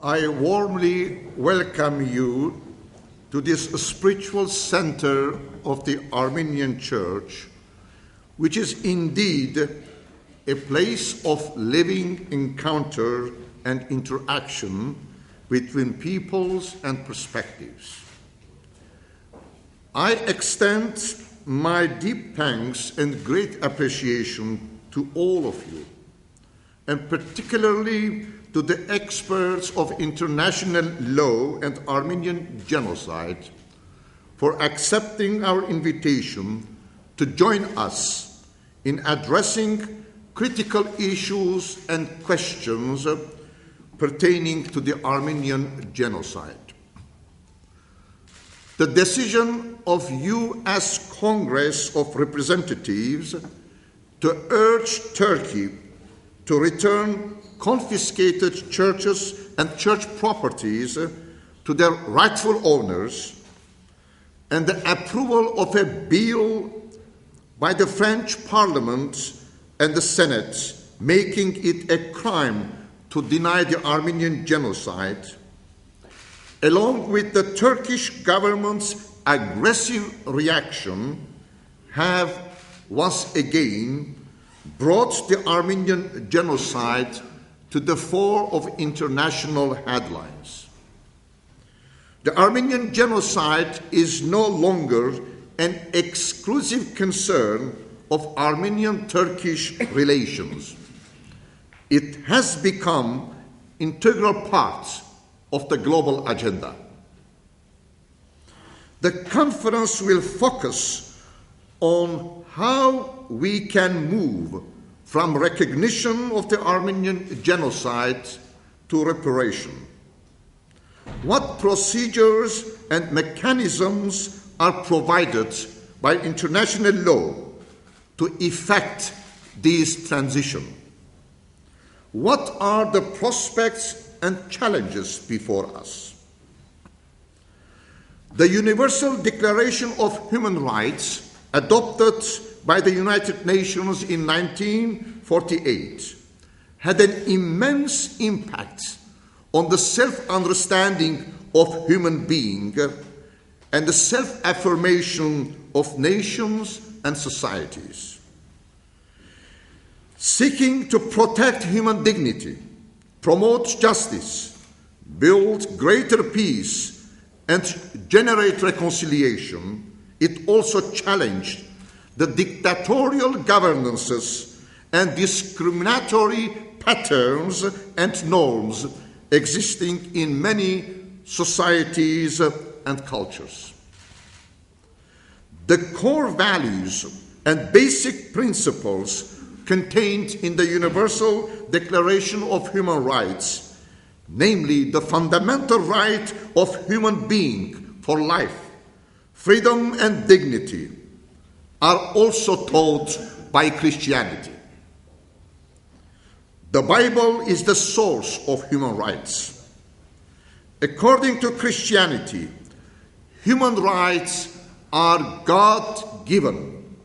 I warmly welcome you to this spiritual center of the Armenian Church, which is indeed a place of living encounter and interaction between peoples and perspectives. I extend my deep thanks and great appreciation to all of you, and particularly to the experts of international law and Armenian genocide for accepting our invitation to join us in addressing critical issues and questions pertaining to the Armenian genocide. The decision of you as Congress of Representatives to urge Turkey to return confiscated churches and church properties to their rightful owners, and the approval of a bill by the French Parliament and the Senate making it a crime to deny the Armenian genocide, along with the Turkish government's aggressive reaction, have once again brought the Armenian genocide to the fore of international headlines. The Armenian genocide is no longer an exclusive concern of Armenian-Turkish relations. It has become an integral part of the global agenda. The conference will focus on how we can move from recognition of the Armenian genocide to reparation. What procedures and mechanisms are provided by international law to effect this transition? What are the prospects and challenges before us? The Universal Declaration of Human Rights, adopted by the United Nations in 1948, had an immense impact on the self-understanding of human being and the self-affirmation of nations and societies. Seeking to protect human dignity, promote justice, build greater peace, and generate reconciliation, it also challenged the dictatorial governances and discriminatory patterns and norms existing in many societies and cultures. The core values and basic principles contained in the Universal Declaration of Human Rights, namely the fundamental right of human being for life, freedom and dignity, are also taught by Christianity. The Bible is the source of human rights. According to Christianity, human rights are God-given,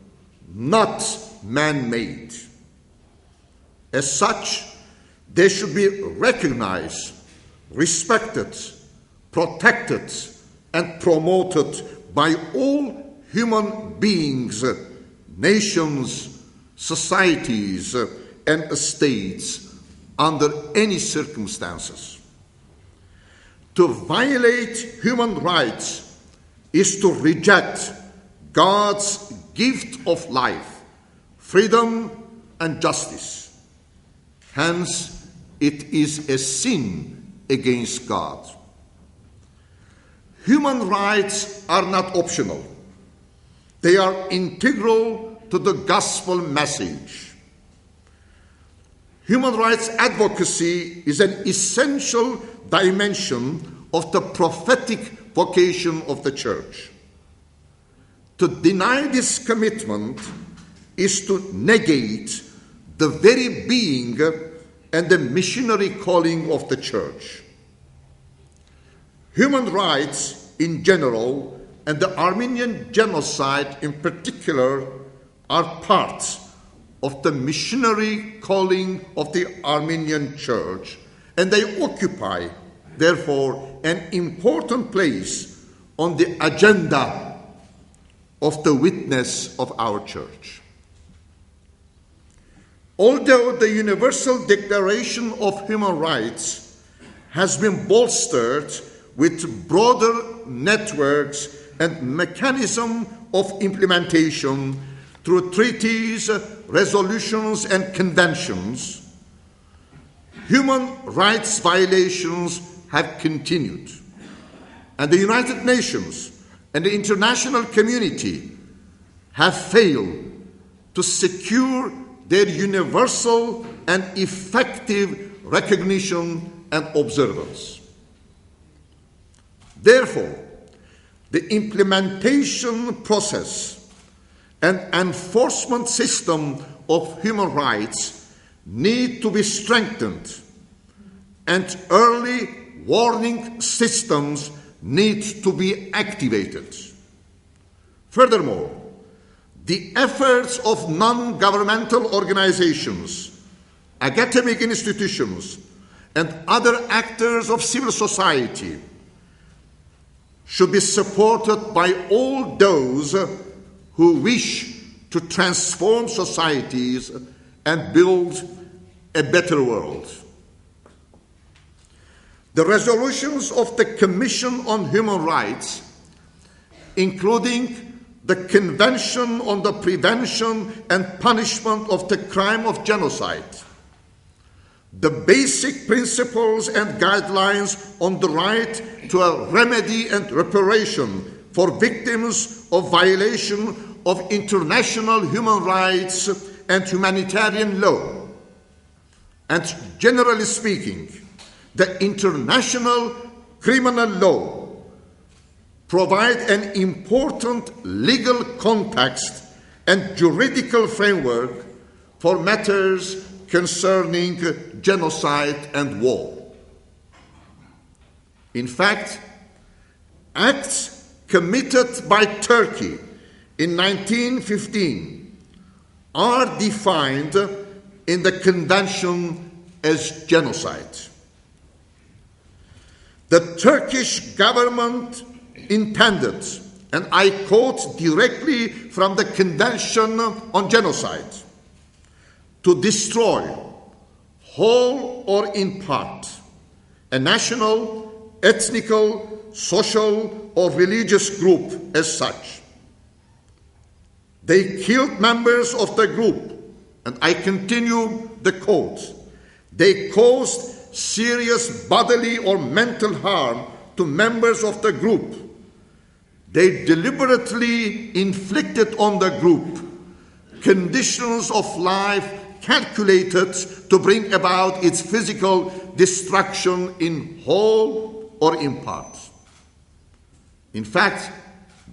not man-made. As such, they should be recognized, respected, protected, and promoted by all human beings, nations, societies, and states under any circumstances. To violate human rights is to reject God's gift of life, freedom, and justice. Hence, it is a sin against God. Human rights are not optional. They are integral to the gospel message. Human rights advocacy is an essential dimension of the prophetic vocation of the Church. To deny this commitment is to negate the very being and the missionary calling of the Church. Human rights in general and the Armenian genocide in particular are part of the missionary calling of the Armenian Church, and they occupy therefore, an important place on the agenda of the witness of our Church. Although the Universal Declaration of Human Rights has been bolstered with broader networks and mechanisms of implementation through treaties, resolutions, and conventions, human rights violations have continued, and the United Nations and the international community have failed to secure their universal and effective recognition and observance. Therefore, the implementation process and enforcement system of human rights need to be strengthened, and early warning systems need to be activated. Furthermore, the efforts of non-governmental organizations, academic institutions, and other actors of civil society should be supported by all those who wish to transform societies and build a better world. The resolutions of the Commission on Human Rights, including the Convention on the Prevention and Punishment of the Crime of Genocide, the basic principles and guidelines on the right to a remedy and reparation for victims of violation of international human rights and humanitarian law, and generally speaking, the international criminal law provide an important legal context and juridical framework for matters concerning genocide and war. In fact, acts committed by Turkey in 1915 are defined in the Convention as genocide. The Turkish government intended, and I quote directly from the Convention on Genocide, to destroy, whole or in part, a national, ethnical, social, or religious group as such. They killed members of the group, and I continue the quote, they caused serious bodily or mental harm to members of the group. They deliberately inflicted on the group conditions of life calculated to bring about its physical destruction in whole or in part. In fact,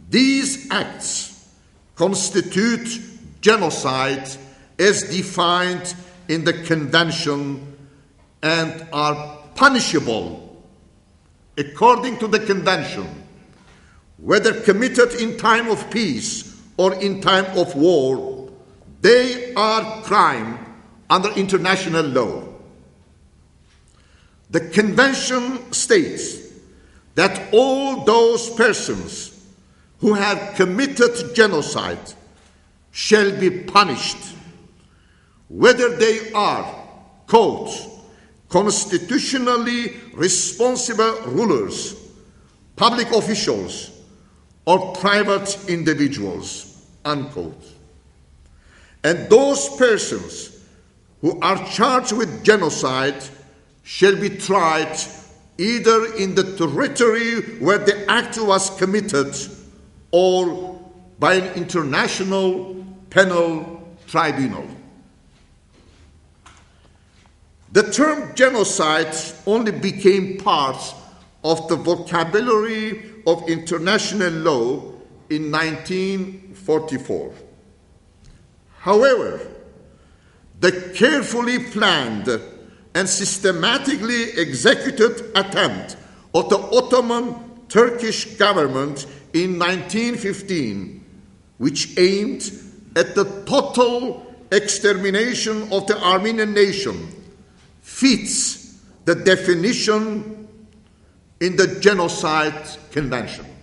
these acts constitute genocide as defined in the Convention and are punishable according to the Convention, whether committed in time of peace or in time of war. They are crime under international law. The Convention states that all those persons who have committed genocide shall be punished, whether they are, quote, constitutionally responsible rulers, public officials, or private individuals, unquote. And those persons who are charged with genocide shall be tried either in the territory where the act was committed or by an international penal tribunal. The term genocide only became part of the vocabulary of international law in 1944. However, the carefully planned and systematically executed attempt of the Ottoman Turkish government in 1915, which aimed at the total extermination of the Armenian nation, fits the definition in the Genocide Convention.